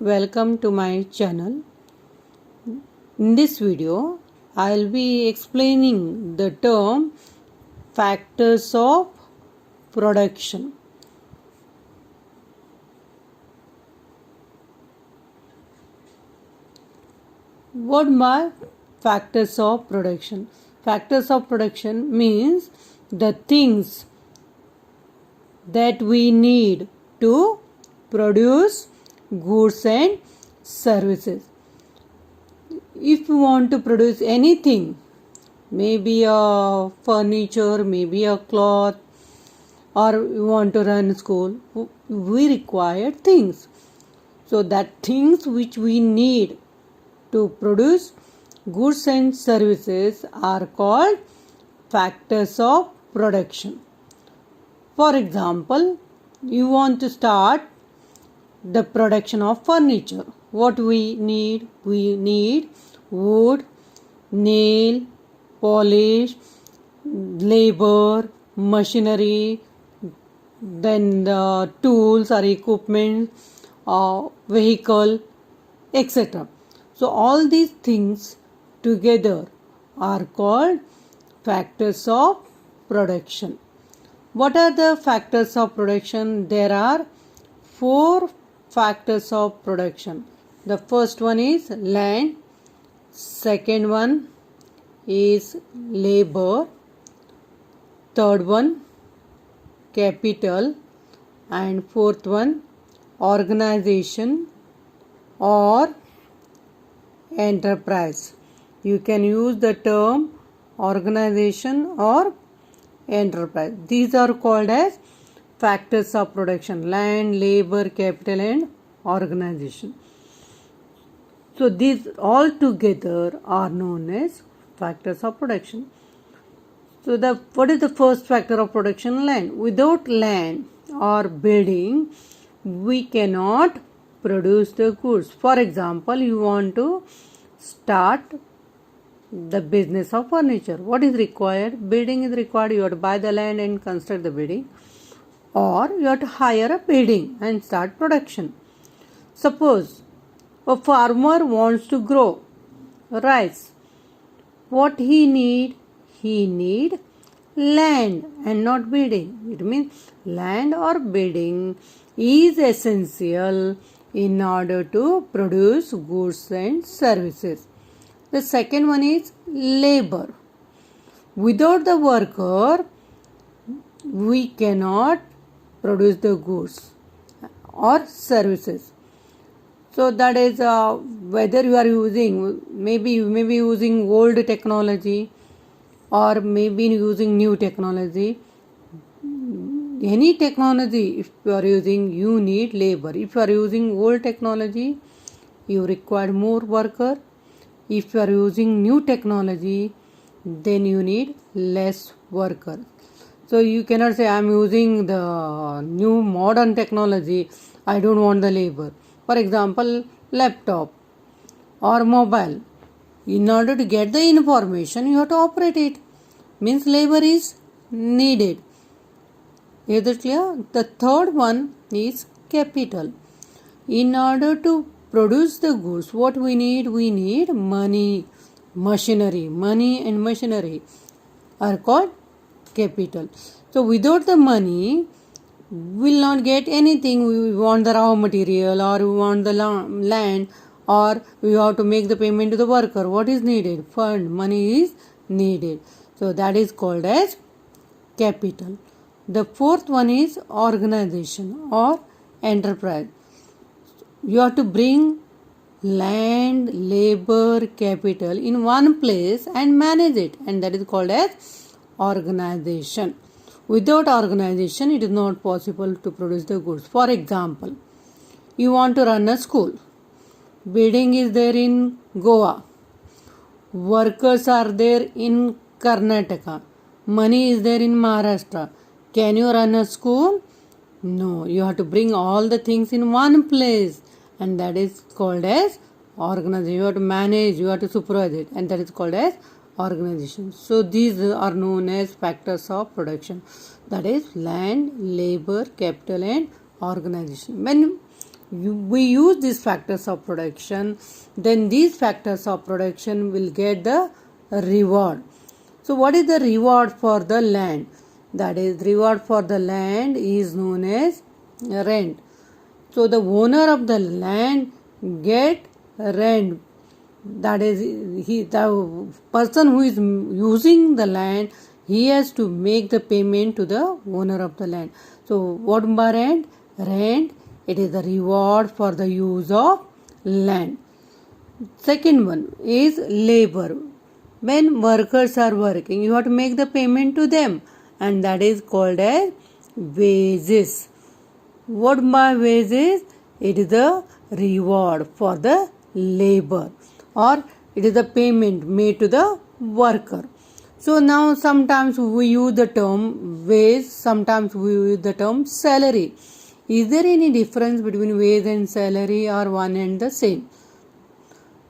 Welcome to my channel. In this video, I'll be explaining the term factors of production. What are factors of production? Factors of production means the things that we need to produce goods and services. If you want to produce anything, maybe a furniture, maybe a cloth, or you want to run school, we require things. So that things which we need to produce goods and services are called factors of production. For example, you want to start the production of furniture. What we need? We need wood, nail, polish, labor, machinery, then the tools or equipment, vehicle, etc. So all these things together are called factors of production. What are the factors of production? There are 4 factors of production. The first one is land, second one is labor, third one capital, and fourth one organization or enterprise. You can use the term organization or enterprise. These are called as factors of production: land, labor, capital, and organization. So these all together are known as factors of production. So what is the first factor of production? Land. Without land or building, we cannot produce the goods. For example, you want to start the business of furniture. What is required? Building is required. You have to buy the land and construct the building, or you have to hire a building and start production. Suppose a farmer wants to grow rice. What he need? He need land and not building. It means land or building is essential in order to produce goods and services. The second one is labor. Without the worker, we cannot produce the goods or services. So that is whether you are using, maybe you may be using old technology or maybe using new technology. Any technology, if you are using, you need labor. If you are using old technology, you require more worker. If you are using new technology, then you need less worker. So you cannot say I am using the new modern technology, I don't want the labor. For example, laptop or mobile. In order to get the information, you have to operate it. Means labor is needed. Is it clear? The third one is capital. In order to produce the goods, what we need? We need money, machinery. Money and machinery are called capital. So without the money, we will not get anything. We want the raw material, or we want the land, or we have to make the payment to the worker. What is needed? Fund. Money is needed. So that is called as capital. The fourth one is organization or enterprise. You have to bring land, labor, capital in one place and manage it, and that is called as organization. Without organization, it is not possible to produce the goods. For example, you want to run a school. Building is there in Goa. Workers are there in Karnataka. Money is there in Maharashtra. Can you run a school? No. You have to bring all the things in one place, and that is called as organization. You have to manage, you have to supervise it, and that is called as organization. So these are known as factors of production. That is land, labor, capital, and organization. When we use these factors of production, then these factors of production will get the reward. So what is the reward for the land? That is, reward for the land is known as rent. So the owner of the land get rent. That is, the person who is using the land, he has to make the payment to the owner of the land. So what by rent? Rent, it is the reward for the use of land. Second one is labor. When workers are working, you have to make the payment to them, and that is called as wages. What by wages? It is the reward for the labor, or it is the payment made to the worker. So now sometimes we use the term wage, sometimes we use the term salary. Is there any difference between wage and salary, or one and the same?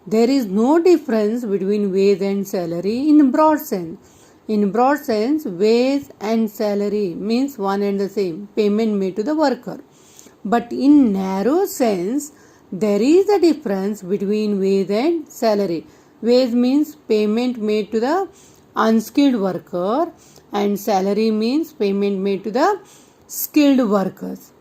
There is no difference between wage and salary in broad sense. In broad sense, wage and salary means one and the same, payment made to the worker. But in narrow sense, there is a difference between wage and salary. Wage means payment made to the unskilled worker, and salary means payment made to the skilled workers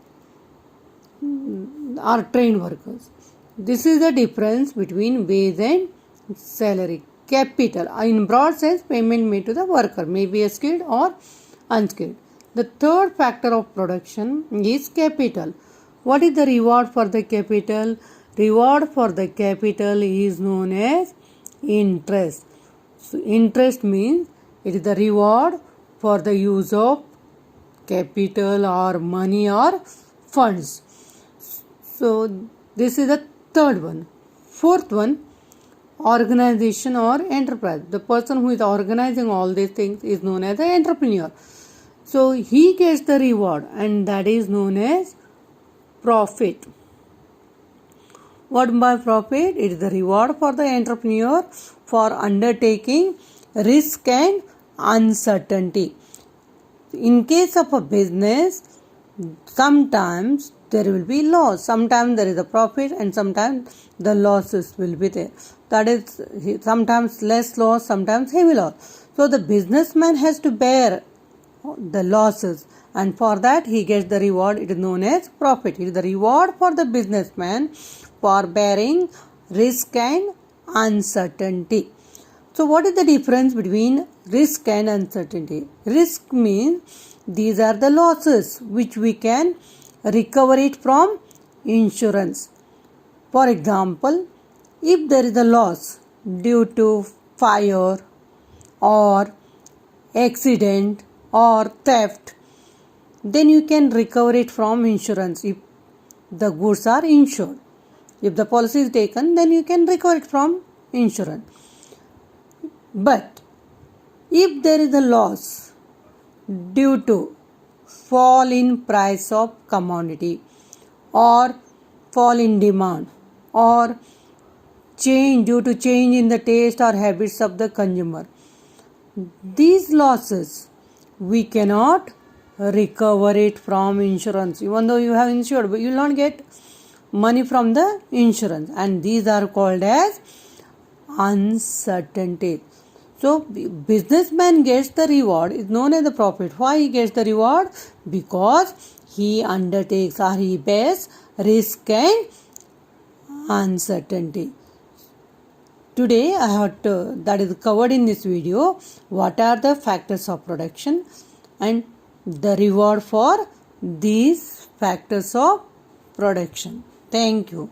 or trained workers. This is the difference between wage and salary. Capital, in broad sense, payment made to the worker, may be a skilled or unskilled. The third factor of production is capital. What is the reward for the capital? Reward for the capital is known as interest. So interest means it is the reward for the use of capital or money or funds. So this is the third one. Fourth one, organization or enterprise. The person who is organizing all these things is known as an entrepreneur. So he gets the reward, and that is known as profit. What by profit? It is the reward for the entrepreneur for undertaking risk and uncertainty. In case of a business, sometimes there will be loss, sometimes there is a profit, and sometimes the losses will be there. That is, sometimes less loss, sometimes heavy loss. So the businessman has to bear the losses, and for that he gets the reward. It is known as profit. It is the reward for the businessman for bearing risk and uncertainty. So what is the difference between risk and uncertainty? Risk means these are the losses which we can recover it from insurance. For example, if there is a loss due to fire or accident or theft, then you can recover it from insurance if the goods are insured. If the policy is taken, then you can recover it from insurance. But if there is a loss due to fall in price of commodity or fall in demand or change due to change in the taste or habits of the consumer, these losses we cannot recover it from insurance. Even though you have insured, but you will not get money from the insurance, and these are called as uncertainty. So businessman gets the reward, is known as the profit. Why he gets the reward? Because he undertakes or he bears risk and uncertainty. Today I have that is covered in this video, what are the factors of production and the reward for these factors of production. Thank you.